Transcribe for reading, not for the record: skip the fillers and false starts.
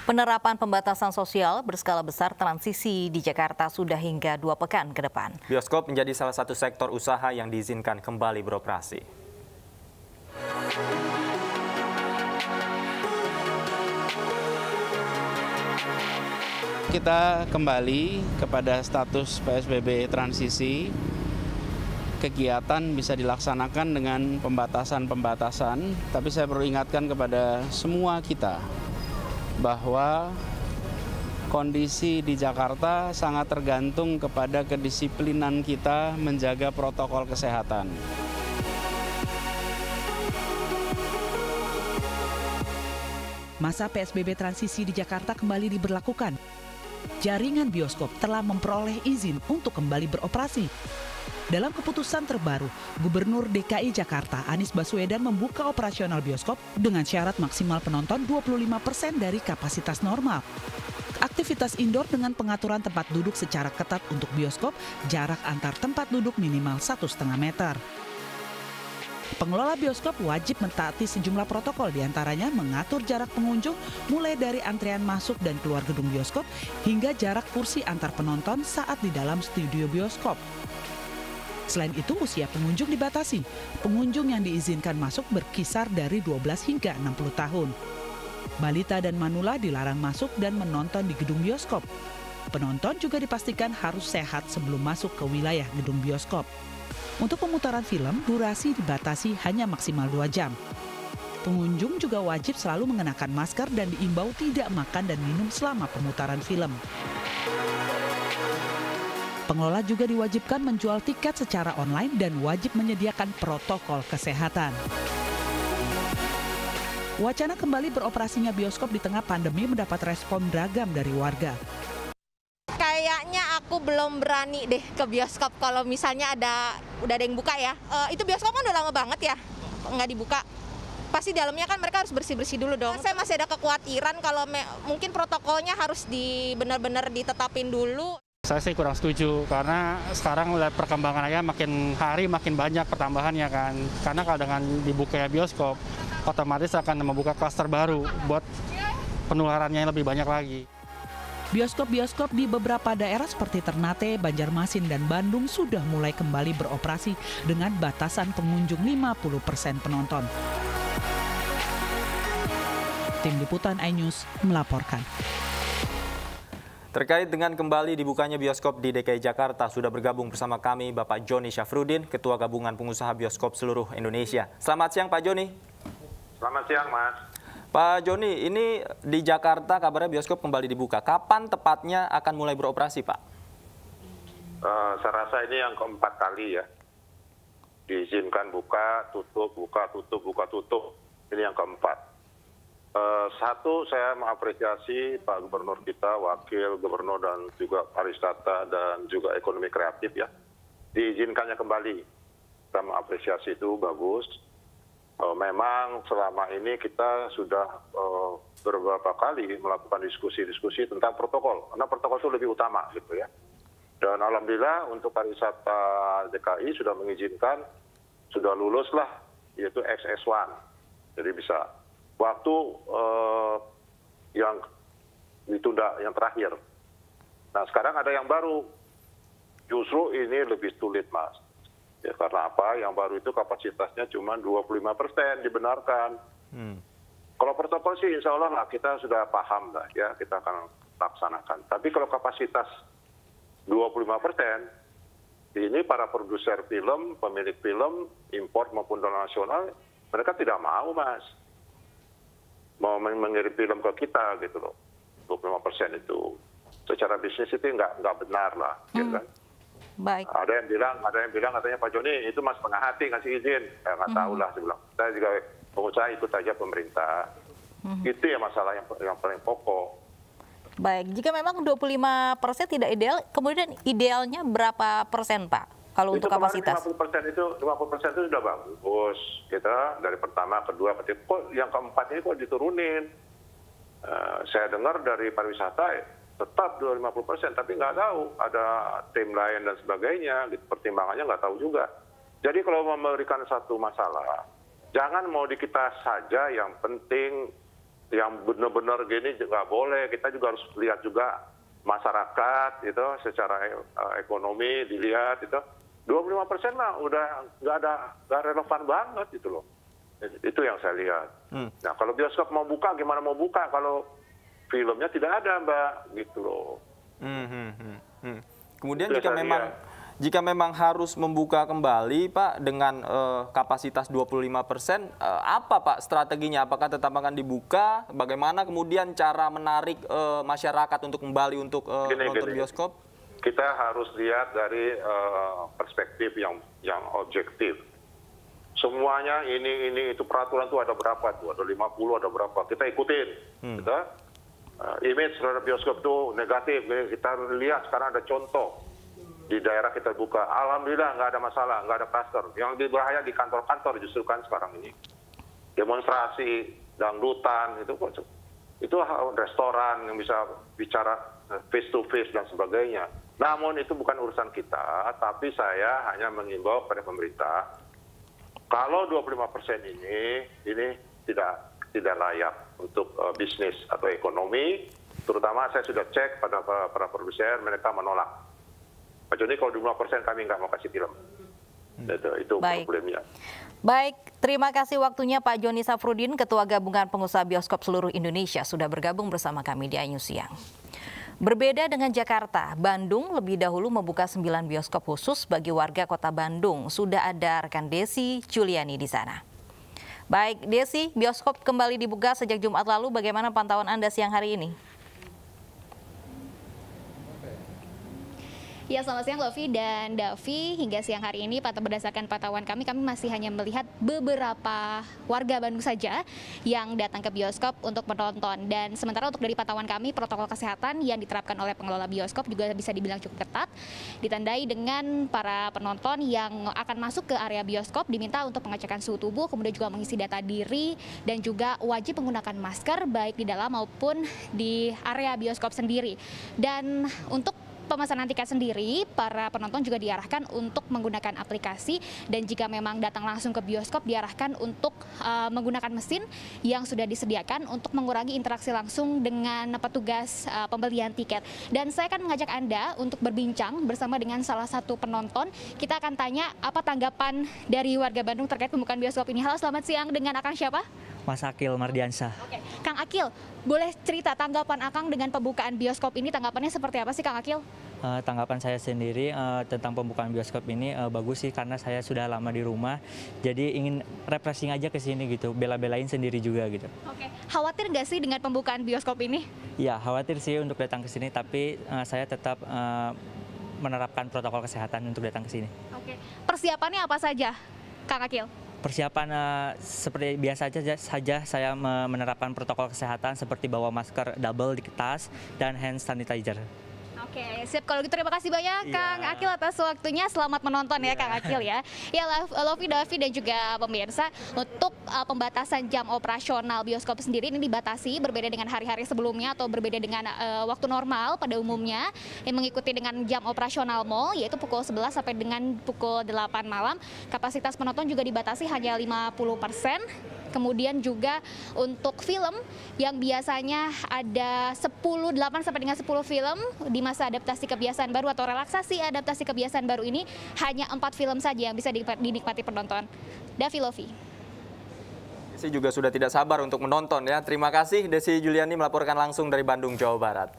Penerapan pembatasan sosial berskala besar transisi di Jakarta sudah hingga 2 pekan ke depan. Bioskop menjadi salah satu sektor usaha yang diizinkan kembali beroperasi. Kita kembali kepada status PSBB transisi. Kegiatan bisa dilaksanakan dengan pembatasan-pembatasan, tapi saya perlu ingatkan kepada semua kita bahwa kondisi di Jakarta sangat tergantung kepada kedisiplinan kita menjaga protokol kesehatan. Masa PSBB transisi di Jakarta kembali diberlakukan. Jaringan bioskop telah memperoleh izin untuk kembali beroperasi. Dalam keputusan terbaru, Gubernur DKI Jakarta Anies Baswedan membuka operasional bioskop dengan syarat maksimal penonton 25% dari kapasitas normal. Aktivitas indoor dengan pengaturan tempat duduk secara ketat untuk bioskop, jarak antar tempat duduk minimal 1,5 meter. Pengelola bioskop wajib mentaati sejumlah protokol, diantaranya mengatur jarak pengunjung mulai dari antrean masuk dan keluar gedung bioskop hingga jarak kursi antar penonton saat di dalam studio bioskop. Selain itu, usia pengunjung dibatasi. Pengunjung yang diizinkan masuk berkisar dari 12 hingga 60 tahun. Balita dan manula dilarang masuk dan menonton di gedung bioskop. Penonton juga dipastikan harus sehat sebelum masuk ke wilayah gedung bioskop. Untuk pemutaran film, durasi dibatasi hanya maksimal 2 jam. Pengunjung juga wajib selalu mengenakan masker dan diimbau tidak makan dan minum selama pemutaran film. Pengelola juga diwajibkan menjual tiket secara online dan wajib menyediakan protokol kesehatan. Wacana kembali beroperasinya bioskop di tengah pandemi mendapat respon beragam dari warga. Kayaknya aku belum berani deh ke bioskop kalau misalnya udah ada yang buka ya. Itu bioskop kan udah lama banget ya nggak dibuka. Pasti dalamnya kan mereka harus bersih-bersih dulu dong. Saya masih ada kekhawatiran kalau mungkin protokolnya harus benar-benar ditetapin dulu. Saya sih kurang setuju karena sekarang lihat perkembangannya makin hari makin banyak pertambahannya kan. Karena kalau dengan dibukanya bioskop, otomatis akan membuka klaster baru buat penularannya yang lebih banyak lagi. Bioskop-bioskop di beberapa daerah seperti Ternate, Banjarmasin, dan Bandung sudah mulai kembali beroperasi dengan batasan pengunjung 50% penonton. Tim Liputan iNews melaporkan. Terkait dengan kembali dibukanya bioskop di DKI Jakarta, sudah bergabung bersama kami Bapak Joni Syafruddin, Ketua Gabungan Pengusaha Bioskop Seluruh Indonesia. Selamat siang Pak Joni. Selamat siang Mas. Pak Joni, ini di Jakarta kabarnya bioskop kembali dibuka. Kapan tepatnya akan mulai beroperasi Pak? Saya rasa ini yang keempat kali ya. Diizinkan buka, tutup, buka, tutup, buka, tutup. Ini yang keempat. Satu, saya mengapresiasi Pak Gubernur kita, Wakil Gubernur dan juga pariwisata dan juga ekonomi kreatif ya. Diizinkannya kembali. Kita mengapresiasi itu bagus. Memang selama ini kita sudah beberapa kali melakukan diskusi-diskusi tentang protokol. Karena protokol itu lebih utama gitu ya. Dan alhamdulillah untuk pariwisata DKI sudah mengizinkan, sudah lulus lah, yaitu XS1. Jadi bisa. Waktu yang ditunda yang terakhir. Nah sekarang ada yang baru. Justru ini lebih sulit Mas. Ya karena apa? Yang baru itu kapasitasnya cuma 25% dibenarkan. Kalau protokol sih insya Allah lah kita sudah paham lah ya, kita akan laksanakan. Tapi kalau kapasitas 25%, ini para produser film, pemilik film, impor maupun nasional, mereka tidak mau Mas. Mau mengirim film ke kita gitu loh, 25% itu secara bisnis itu nggak benar lah, ya kan? Baik. Ada yang bilang katanya Pak Joni itu Mas setengah hati ngasih izin, ya nggak tahu lah, saya bilang. Saya juga pengusaha ikut aja pemerintah, itu ya masalah yang paling pokok. Baik, jika memang 25% tidak ideal, kemudian idealnya berapa persen Pak? Kalau untuk kapasitas 50% itu sudah bagus. Kita dari pertama, kedua, ketiga, kok yang keempat ini kok diturunin. Saya dengar dari pariwisata tetap 50%, tapi nggak tahu ada tim lain dan sebagainya. Gitu. Pertimbangannya nggak tahu juga. Jadi kalau memberikan satu masalah, jangan mau di kita saja yang penting yang benar-benar gini nggak boleh. Kita juga harus lihat juga masyarakat itu secara ekonomi dilihat itu 25% lah udah nggak relevan banget itu loh. Itu yang saya lihat. Nah kalau bioskop mau buka gimana mau buka kalau filmnya tidak ada Mbak gitu loh. Kemudian Itu jika memang harus membuka kembali Pak dengan kapasitas 25%, apa Pak strateginya? Apakah tetap akan dibuka? Bagaimana kemudian cara menarik masyarakat untuk kembali untuk nonton bioskop? Kita harus lihat dari perspektif yang objektif. Semuanya ini itu peraturan tuh ada berapa tuh? Ada 50, ada berapa? Kita ikutin. Gitu. Image terhadap bioskop tuh negatif. Kita lihat sekarang ada contoh. Di daerah kita buka, alhamdulillah nggak ada masalah, nggak ada kluster. Yang lebih bahaya di kantor-kantor justru kan sekarang ini. Demonstrasi, dangdutan, itu restoran yang bisa bicara face to face dan sebagainya. Namun itu bukan urusan kita, tapi saya hanya mengimbau pada pemerintah, kalau 25% ini tidak layak untuk bisnis atau ekonomi, terutama saya sudah cek pada para produsen, mereka menolak. Pak Joni, kalau 25% kami nggak mau kasih film. Itu problemnya. Baik, terima kasih waktunya Pak Joni Safrudin, Ketua Gabungan Pengusaha Bioskop Seluruh Indonesia, sudah bergabung bersama kami di iNews Siang. Berbeda dengan Jakarta, Bandung lebih dahulu membuka 9 bioskop khusus bagi warga kota Bandung. Sudah ada rekan Desi Juliani di sana. Baik, Desi, bioskop kembali dibuka sejak Jumat lalu. Bagaimana pantauan Anda siang hari ini? Ya, selamat siang Lovi dan Davi. Hingga siang hari ini, berdasarkan pantauan kami masih hanya melihat beberapa warga Bandung saja yang datang ke bioskop untuk menonton. Dan sementara untuk dari pantauan kami, protokol kesehatan yang diterapkan oleh pengelola bioskop juga bisa dibilang cukup ketat. Ditandai dengan para penonton yang akan masuk ke area bioskop diminta untuk pengecekan suhu tubuh, kemudian juga mengisi data diri, dan juga wajib menggunakan masker baik di dalam maupun di area bioskop sendiri. Dan untuk pemesanan tiket sendiri, para penonton juga diarahkan untuk menggunakan aplikasi, dan jika memang datang langsung ke bioskop diarahkan untuk menggunakan mesin yang sudah disediakan untuk mengurangi interaksi langsung dengan petugas pembelian tiket. Dan saya akan mengajak Anda untuk berbincang bersama dengan salah satu penonton. Kita akan tanya apa tanggapan dari warga Bandung terkait pembukaan bioskop ini. Halo, selamat siang, dengan Akang siapa? Mas Akil Mardiansyah. Oke, Kang Akil, boleh cerita tanggapan Akang dengan pembukaan bioskop ini, tanggapannya seperti apa sih Kang Akil? Tanggapan saya sendiri tentang pembukaan bioskop ini bagus sih, karena saya sudah lama di rumah, jadi ingin refreshing aja ke sini gitu, bela-belain sendiri juga gitu. Oke, khawatir nggak sih dengan pembukaan bioskop ini? Ya, khawatir sih untuk datang ke sini, tapi saya tetap menerapkan protokol kesehatan untuk datang ke sini. Oke, persiapannya apa saja, Kang Akil? Persiapan seperti biasa saja saya menerapkan protokol kesehatan seperti bawa masker double di tas dan hand sanitizer. Oke, siap. Kalau gitu terima kasih banyak Kang Akil atas waktunya. Selamat menonton ya Kang Akil ya. Ya, Lovi, Davi dan juga pemirsa, untuk pembatasan jam operasional bioskop sendiri ini dibatasi berbeda dengan hari-hari sebelumnya atau berbeda dengan waktu normal pada umumnya yang mengikuti dengan jam operasional mall, yaitu pukul 11 sampai dengan pukul 8 malam. Kapasitas penonton juga dibatasi hanya 50%. Kemudian juga untuk film yang biasanya ada 8 sampai dengan 10 film di masa adaptasi kebiasaan baru atau relaksasi adaptasi kebiasaan baru ini, hanya 4 film saja yang bisa dinikmati penonton. Davi, Lovi. Desi juga sudah tidak sabar untuk menonton ya. Terima kasih Desi Juliani melaporkan langsung dari Bandung, Jawa Barat.